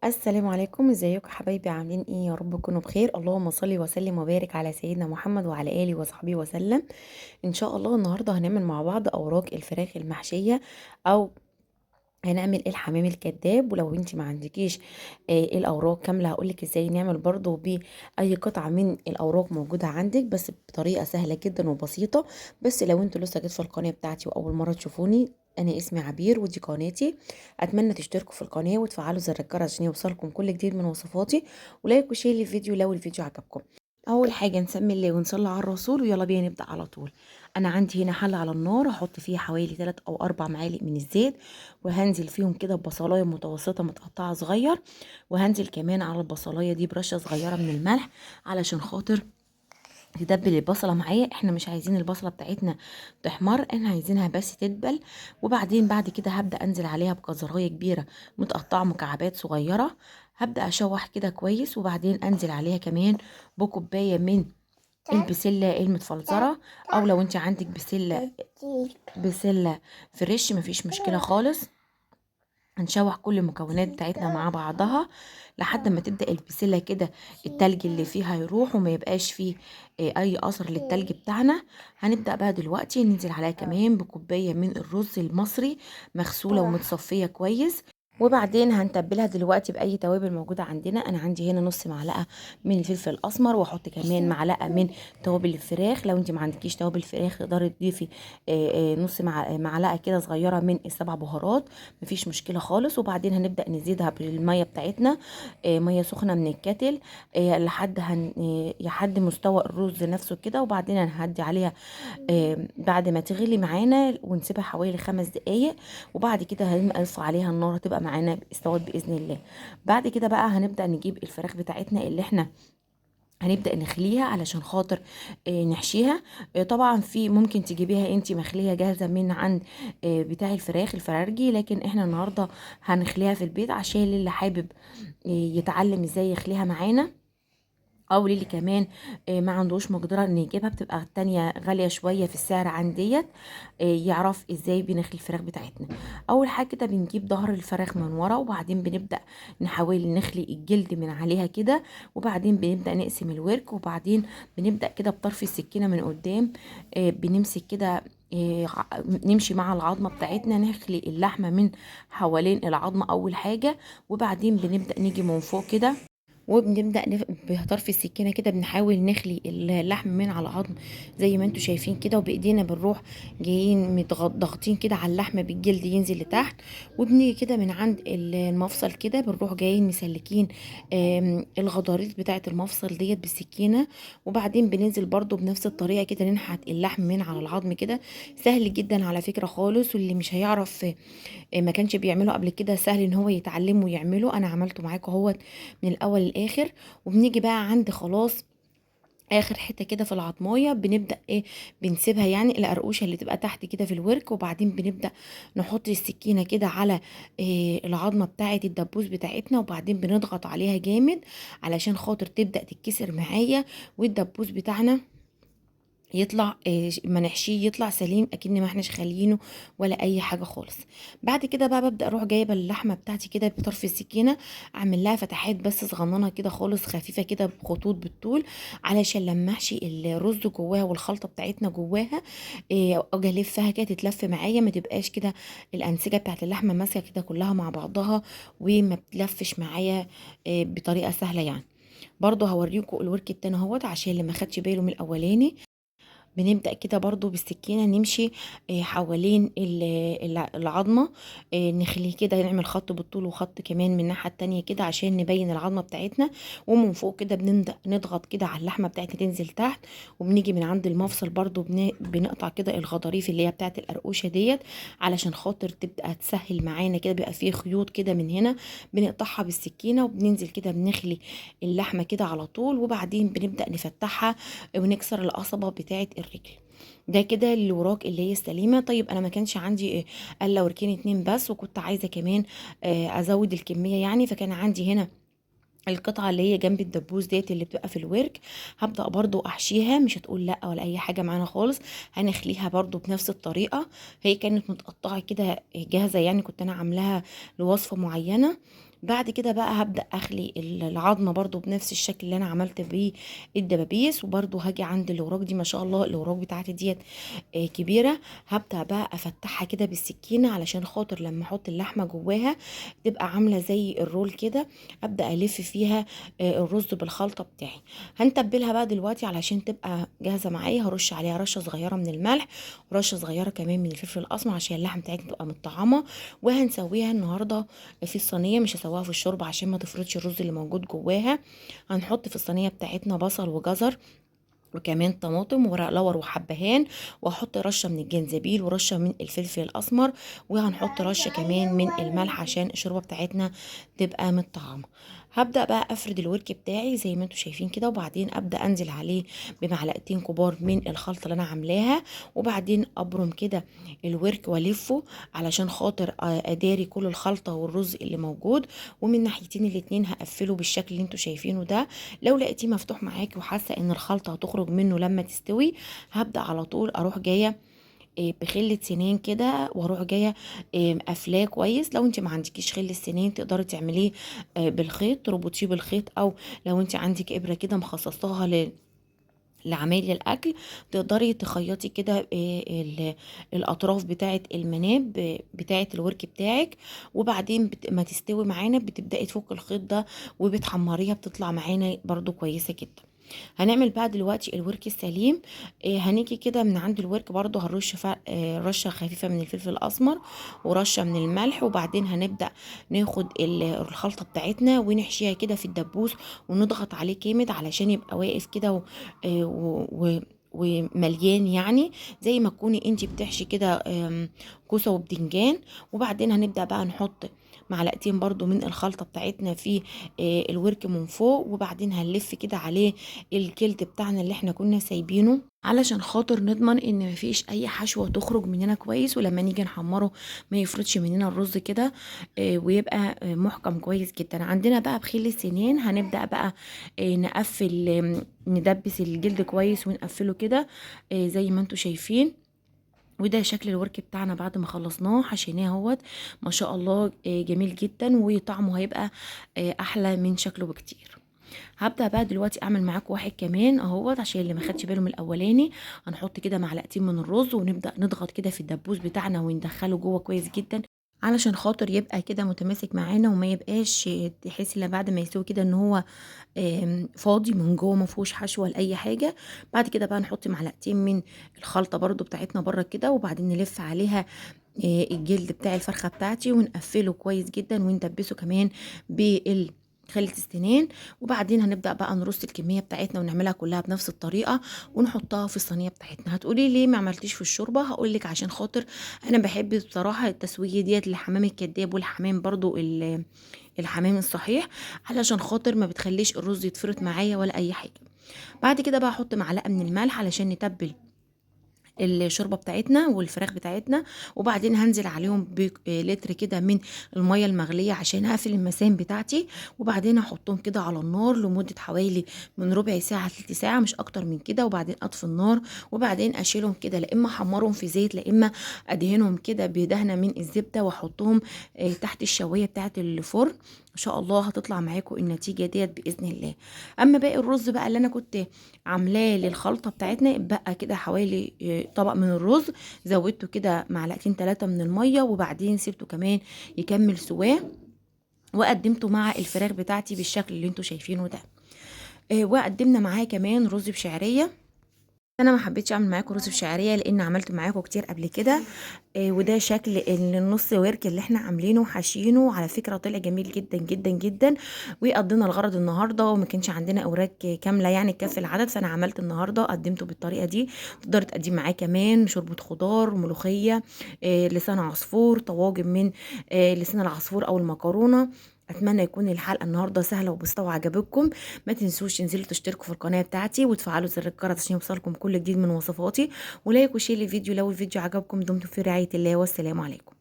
السلام عليكم، ازيكم حبايبي؟ عاملين ايه؟ يا رب تكونوا بخير. اللهم صل وسلم وبارك على سيدنا محمد وعلى اله وصحبه وسلم. ان شاء الله النهارده هنعمل مع بعض اوراق الفراخ المحشيه، او هنعمل الحمام الكذاب. ولو انت ما عندكيش الاوراق كامله هقولك ازاي نعمل برضو باي قطعه من الاوراق موجوده عندك، بس بطريقه سهله جدا وبسيطه. بس لو انتوا لسه جيت في القناه بتاعتي واول مره تشوفوني، انا اسمي عبير ودي قناتي. اتمنى تشتركوا في القناه وتفعلوا زر الجرس عشان يوصلكم كل جديد من وصفاتي، ولايك وشير للفيديو لو الفيديو عجبكم. اول حاجه نسمي الله ونصلي على الرسول، ويلا بينا نبدا على طول. انا عندي هنا حله على النار، هحط فيها حوالي 3 او 4 معالق من الزيت، وهنزل فيهم كده ببصلايه متوسطه متقطعه صغير، وهنزل كمان على البصلايه دي برشه صغيره من الملح علشان خاطر تدبل البصله معايا. احنا مش عايزين البصله بتاعتنا تحمر، احنا عايزينها بس تدبل. وبعدين بعد كده هبدا انزل عليها بجزرايه كبيره متقطعه مكعبات صغيره، هبدا اشوح كده كويس، وبعدين انزل عليها كمان بكوبايه من البسله المتفلتره، او لو انت عندك بسله فريش مفيش مشكله خالص. هنشوح كل المكونات بتاعتنا مع بعضها لحد ما تبدأ البسلة كده التلج اللي فيها يروح وما يبقاش فيه اي اثر للتلج بتاعنا. هنبدأ بقى دلوقتي ننزل عليها كمان بكوباية من الرز المصري مغسولة ومتصفية كويس. وبعدين هنتبلها دلوقتي باي توابل موجوده عندنا. انا عندي هنا نص معلقه من الفلفل الاسمر، واحط كمان معلقه من توابل الفراخ. لو انت ما عندكيش توابل فراخ تقدري تضيفي نص معلقه كده صغيره من السبع بهارات، مفيش مشكله خالص. وبعدين هنبدا نزيدها بالميه بتاعتنا، ميه سخنه من الكاتل، لحد مستوى الرز نفسه كده. وبعدين هنهدي عليها بعد ما تغلي معانا ونسيبها حوالي 5 دقايق. وبعد كده هنقص عليها النار، هتبقى معانا استوت باذن الله. بعد كده بقى هنبدا نجيب الفراخ بتاعتنا اللي احنا هنبدأ نخليها علشان خاطر نحشيها. طبعا في ممكن تجيبيها انتي مخلية جاهزة من عند بتاع الفراخ الفرارجي، لكن احنا النهاردة هنخليها في البيت عشان اللي حابب يتعلم ازاي يخليها معانا، او للي كمان ما عندوش مقدره ان يجيبها. بتبقى التانية غاليه شويه في السعر عن ديت، يعرف ازاي بنخلي الفراخ بتاعتنا. اول حاجه كده بنجيب ظهر الفراخ من ورا، وبعدين بنبدا نحاول نخلي الجلد من عليها كده، وبعدين بنبدا نقسم الورك، وبعدين بنبدا كده بطرف السكينه من قدام بنمسك كده، نمشي مع العظمه بتاعتنا، نخلي اللحمه من حوالين العظمه اول حاجه. وبعدين بنبدا نيجي من فوق كده، وبنبدأ بطرف السكينة كده بنحاول نخلي اللحم من على العظم زي ما انتوا شايفين كده، وبايدينا بنروح جايين ضاغطين كده على اللحم بالجلد ينزل لتحت. وبنيجي كده من عند المفصل كده بنروح جايين مسلكين الغضاريف بتاعة المفصل ديت بالسكينة. وبعدين بننزل برضو بنفس الطريقة كده ننحت اللحم من على العظم كده. سهل جدا على فكرة خالص، واللي مش هيعرف ما كانش بيعمله قبل كده سهل ان هو يتعلمه ويعمله. انا عملته معاكم اهوت من الاول للاخر. وبنيجي بقى عند خلاص اخر حته كده في العضمايه، بنبدا ايه؟ بنسيبها يعني القرقوشه اللي تبقى تحت كده في الورك، وبعدين بنبدا نحط السكينه كده على إيه العظمه بتاعه الدبوس بتاعتنا، وبعدين بنضغط عليها جامد علشان خاطر تبدا تتكسر معايا، والدبوس بتاعنا يطلع ما نحشيه يطلع سليم اكن ما احناش خاليينه ولا اي حاجه خالص. بعد كده بقى ببدا اروح جايبه اللحمه بتاعتي كده بطرف السكينه، اعمل لها فتحات بس صغننه كده خالص خفيفه كده بخطوط بالطول، علشان لما احشي الرز جواها والخلطه بتاعتنا جواها اجي الفها كده تتلف معايا، ما تبقاش كده الانسجه بتاعت اللحمه ماسكه كده كلها مع بعضها وما بتلفش معايا بطريقه سهله يعني. برضو هوريكم الورك التاني اهوت عشان اللي ما خدش باله من الاولاني. بنبدأ كده برضو بالسكينة نمشي حوالين العظمة، نخليه كده نعمل خط بالطول وخط كمان من الناحية التانية كده عشان نبين العظمة بتاعتنا. ومن فوق كده بنبدأ نضغط كده على اللحمة بتاعتنا تنزل تحت. وبنيجي من عند المفصل برضو بنقطع كده الغضاريف اللي هي بتاعت القرقوشة ديت علشان خاطر تبقى تسهل معانا كده، بيبقى فيه خيوط كده من هنا بنقطعها بالسكينة، وبننزل كده بنخلي اللحمة كده على طول. وبعدين بنبدأ نفتحها ونكسر القصبة بتاعت الرجل. ده كده الوراك اللي هي السليمه. طيب انا ما كانش عندي الا وركين 2 بس، وكنت عايزه كمان ازود الكميه يعني، فكان عندي هنا القطعة اللي هي جنب الدبوس ديت اللي بتبقى في الورك. هبدأ برضو احشيها، مش هتقول لا ولا اي حاجة معانا خالص. هنخليها برضو بنفس الطريقة. هي كانت متقطعة كده جاهزة يعني، كنت انا عاملاها لوصفة معينة. بعد كده بقى هبدأ اخلي العظمة برضو بنفس الشكل اللي انا عملت بيه الدبابيس. وبرضو هاجي عند الاوراق دي، ما شاء الله الاوراق بتاعتي ديت كبيرة. هبدأ بقى افتحها كده بالسكينة علشان خاطر لما احط اللحمة جواها تبقى عاملة زي الرول كده. ابدأ الف فيها الرز بالخلطة بتاعي. هنتبلها بقى دلوقتي علشان تبقى جاهزة معايا. هرش عليها رشة صغيرة من الملح ورشة صغيرة كمان من الفلفل الاسمر عشان اللحمة بتاعتي تبقى متطعمة. وهنسويها النهاردة في الصينية، مش هسويها في الشوربة عشان ما تفرطش الرز اللي موجود جواها. هنحط في الصينية بتاعتنا بصل وجزر وكمان طماطم وورق لورا وحبهان، واحط رشه من الجنزبيل ورشه من الفلفل الاسمر، وهنحط رشه كمان من الملح عشان الشوربه بتاعتنا تبقى متطعمه. هبدا بقى افرد الورك بتاعي زي ما انتم شايفين كده، وبعدين ابدا انزل عليه بمعلقتين كبار من الخلطه اللي انا عاملاها، وبعدين ابرم كده الورك والفه علشان خاطر اداري كل الخلطه والرز اللي موجود. ومن ناحيتين الاتنين هقفله بالشكل اللي انتم شايفينه ده. لو لقيتيه مفتوح معاكي وحاسه ان الخلطه هتخرج منه لما تستوي، هبدا على طول اروح جايه بخلة سنين كده، واروح جايه قافلاه كويس. لو انت ما عندكيش خل السنين تقدري تعمليه بالخيط، تربطيه بالخيط، او لو انت عندك ابره كده مخصصاها لعمايل الاكل تقدري تخيطي كده الاطراف بتاعه المناب بتاعه الورك بتاعك. وبعدين ما تستوي معانا بتبداي تفك الخيط ده وبتحمريها، بتطلع معانا برضو كويسه جدا. هنعمل بقى دلوقتي الورك السليم. هنيجي كده من عند الورك برضو هنرش رشه خفيفه من الفلفل الاسمر ورشه من الملح. وبعدين هنبدا ناخد الخلطه بتاعتنا ونحشيها كده في الدبوس ونضغط عليه جامد علشان يبقى واقف كده ومليان، يعني زي ما تكوني انتي بتحشي كده كوسه وبدنجان. وبعدين هنبدا بقى نحط معلقتين برضو من الخلطه بتاعتنا في الورك من فوق، وبعدين هنلف كده عليه الجلد بتاعنا اللي احنا كنا سايبينه علشان خاطر نضمن ان مفيش اي حشوه تخرج مننا كويس، ولما نيجي نحمره ما يفرطش مننا الرز كده ويبقى محكم كويس جدا. عندنا بقى بخيل السنين هنبدا بقى نقفل ندبس الجلد كويس ونقفله كده زي ما انتم شايفين. وده شكل الورك بتاعنا بعد ما خلصناه حشيناه اهوت. ما شاء الله جميل جدا وطعمه هيبقى احلى من شكله بكتير. هبدا بقى دلوقتي اعمل معاكم واحد كمان اهوت عشان اللي ما خدش باله من الاولاني. هنحط كده معلقتين من الرز ونبدا نضغط كده في الدبوس بتاعنا وندخله جوه كويس جدا علشان خاطر يبقى كده متماسك معانا وما يبقاش تحسي بعد ما يستوي كده ان هو فاضي من جوه ما فيهوش حشوه لاي حاجه. بعد كده بقى نحط معلقتين من الخلطه برضو بتاعتنا بره كده، وبعدين نلف عليها الجلد بتاع الفرخه بتاعتي ونقفله كويس جدا وندبسه كمان خلة السنان. وبعدين هنبدأ بقى نرص الكمية بتاعتنا ونعملها كلها بنفس الطريقة ونحطها في الصينية بتاعتنا. هتقولي ليه ما عملتيش في الشوربة؟ هقولك عشان خاطر انا بحب بصراحة التسوية ديت للحمام الكداب والحمام برضو الحمام الصحيح، علشان خاطر ما بتخليش الرز يتفرط معايا ولا اي حاجة. بعد كده بقى احط معلقة من الملح علشان نتبل الشوربه بتاعتنا والفراخ بتاعتنا. وبعدين هنزل عليهم بلتر كده من الميه المغليه عشان اقفل المسام بتاعتي. وبعدين احطهم كده على النار لمده حوالي من ربع ساعه لتلت ساعه، مش اكتر من كده. وبعدين اطفي النار وبعدين اشيلهم كده، لا اما احمرهم في زيت لا اما ادهنهم كده بدهنه من الزبده واحطهم تحت الشوايه بتاعه الفرن. ان شاء الله هتطلع معاكم النتيجه ديت باذن الله. اما باقي الرز بقى اللي انا كنت عاملاه للخلطه بتاعتنا بقى كده حوالي طبق من الرز، زودته كده معلقتين 3 من الميه وبعدين سيبته كمان يكمل سواه، وقدمته مع الفراخ بتاعتي بالشكل اللي انتوا شايفينه ده. وقدمنا معاه كمان رز بشعريه. انا ما حبيتش اعمل معاكم رز بشعريه لان عملت معاكم كتير قبل كده. وده شكل النص ورك اللي احنا عاملينه وحاشينه، على فكره طلع جميل جدا جدا جدا. وقضينا الغرض النهارده وما كانش عندنا اوراق كامله يعني تكفي العدد، فانا عملت النهارده قدمته بالطريقه دي. تقدر تقدم معاه كمان شوربه خضار، ملوخيه، لسان عصفور، طواجن من لسان العصفور او المكرونه. اتمنى يكون الحلقه النهارده سهله وبسيطه وعجبتكم. ما تنسوش تنزلوا تشتركوا في القناه بتاعتي وتفعلوا زر الجرس عشان يوصلكم كل جديد من وصفاتي، ولايك وشير الفيديو لو الفيديو عجبكم. دمتم في رعايه الله والسلام عليكم.